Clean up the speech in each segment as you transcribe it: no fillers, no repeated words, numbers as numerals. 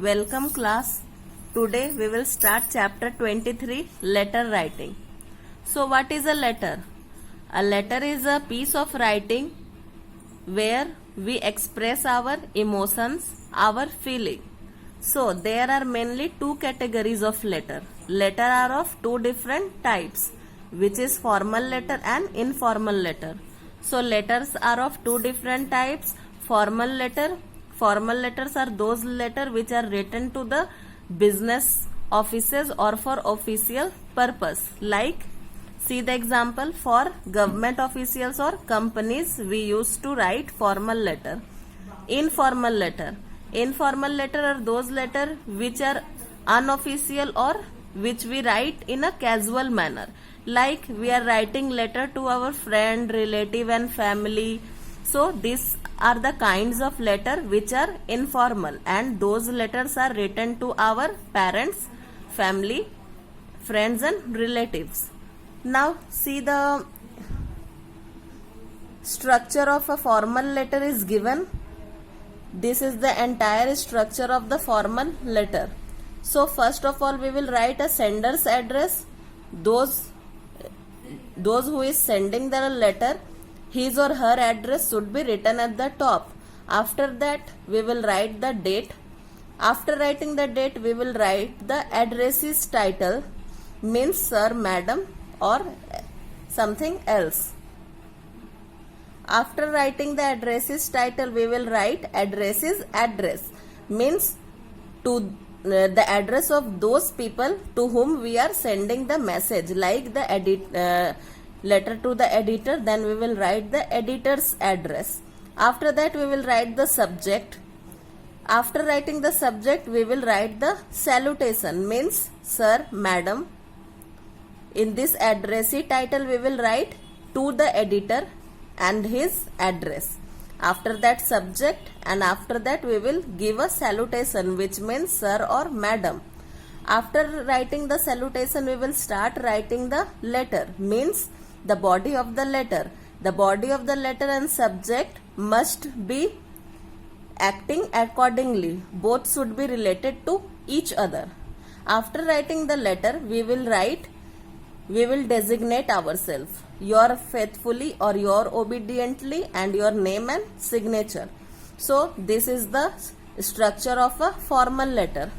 Welcome class. Today we will start chapter 23, letter writing. So what is a letter? A letter is a piece of writing where we express our emotions, our feeling. So there are mainly two categories of letter. Letter are of two different types, which is formal letter and informal letter. So letters are of two different types. Formal letters are those letters which are written to the business offices or for official purpose. Like, see the example, for government officials or companies we used to write formal letter. Informal letter are those letters which are unofficial or which we write in a casual manner. Like, we are writing letter to our friend, relative and family. So these are the kinds of letter which are informal, and those letters are written to our parents, family, friends and relatives. Now see, the structure of a formal letter is given. This is the entire structure of the formal letter. So first of all we will write a sender's address. Those who is sending the letter, his or her address should be written at the top. After that we will write the date. After writing the date we will write the address's title, means sir, madam or something else. After writing the address's title we will write address's address, means to the address of those people to whom we are sending the message, like the letter to the editor. Then we will write the editor's address. After that we will write the subject. After writing the subject we will write the salutation, means sir, madam. In this addressee title we will write to the editor and his address. After that subject, and after that we will give a salutation, which means sir or madam. After writing the salutation we will start writing the letter, means the body of the letter. The body of the letter and subject must be acting accordingly. Both should be related to each other. After writing the letter we will designate ourselves, your faithfully or your obediently, and your name and signature. So this is the structure of a formal letter.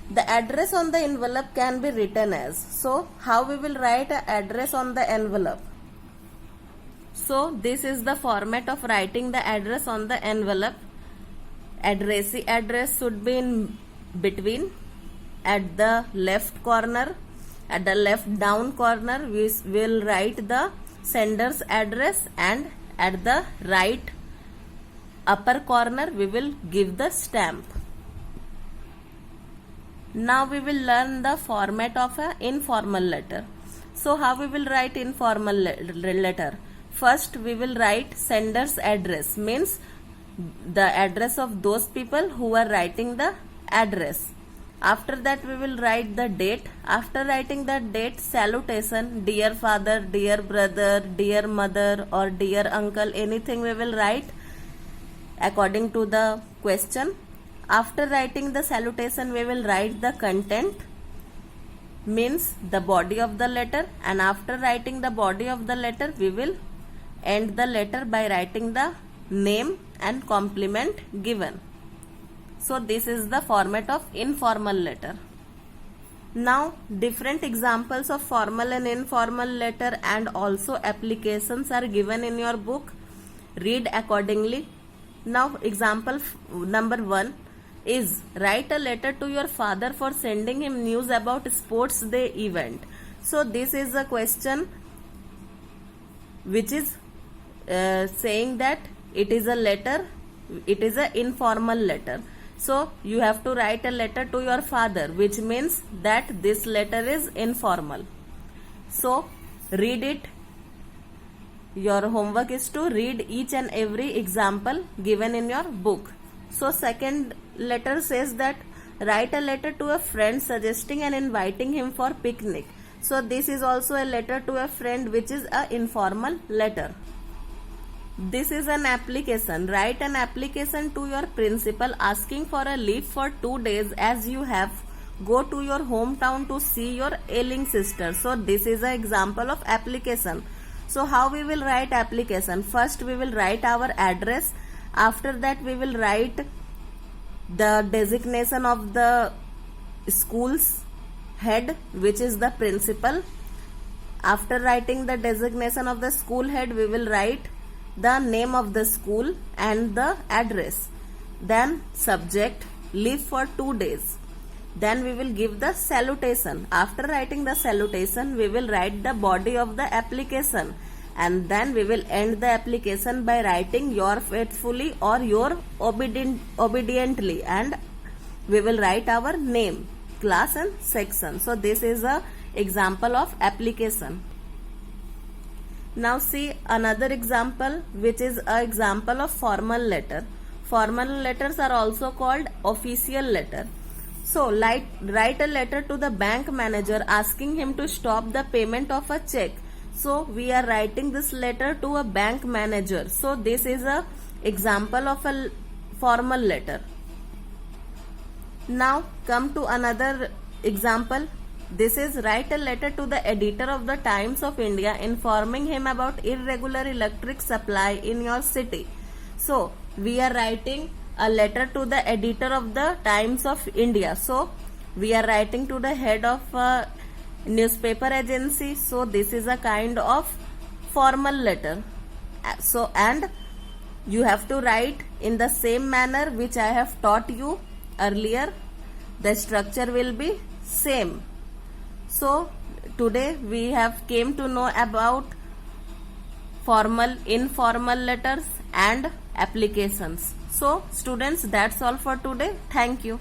The address on the envelope can be written as. So how we will write an address on the envelope? So this is the format of writing the address on the envelope. Addressee address should be in between. At the left corner, at the left down corner we will write the sender's address, and at the right upper corner we will give the stamp. Now we will learn the format of an informal letter. So how we will write informal letter? First we will write sender's address, means the address of those people who are writing the address. After that we will write the date. After writing the date, salutation, dear father, dear brother, dear mother or dear uncle, anything we will write according to the question. After writing the salutation we will write the content, means the body of the letter, and after writing the body of the letter we will end the letter by writing the name and compliment given. So this is the format of informal letter. Now different examples of formal and informal letter and also applications are given in your book. Read accordingly. Now example number 1 is, write a letter to your father for sending him news about sports day event. So this is a question which is saying that it is a letter, it is an informal letter. So you have to write a letter to your father, which means that this letter is informal. So read it. Your homework is to read each and every example given in your book. So second letter says that, write a letter to a friend suggesting and inviting him for picnic. So this is also a letter to a friend, which is an informal letter. This is an application. Write an application to your principal asking for a leave for 2 days as you have go to your hometown to see your ailing sister. So this is an example of application. So how we will write application? First we will write our address. After that we will write the designation of the school's head, which is the principal. After writing the designation of the school head, we will write the name of the school and the address. Then subject, leave for 2 days. Then we will give the salutation. After writing the salutation, we will write the body of the application, and then we will end the application by writing your faithfully or your obediently, and we will write our name, class and section. So this is a example of application. Now see another example, which is an example of formal letter. Formal letters are also called official letter. So write a letter to the bank manager asking him to stop the payment of a check. So we are writing this letter to a bank manager. So this is a example of a formal letter. Now come to another example. This is write a letter to the editor of the Times of India informing him about irregular electric supply in your city. So we are writing a letter to the editor of the Times of India. So we are writing to the head of a newspaper agency. So this is a kind of formal letter. So and you have to write in the same manner which I have taught you earlier. The structure will be same. So today we have came to know about formal, informal letters and applications. So students, that's all for today. Thank you.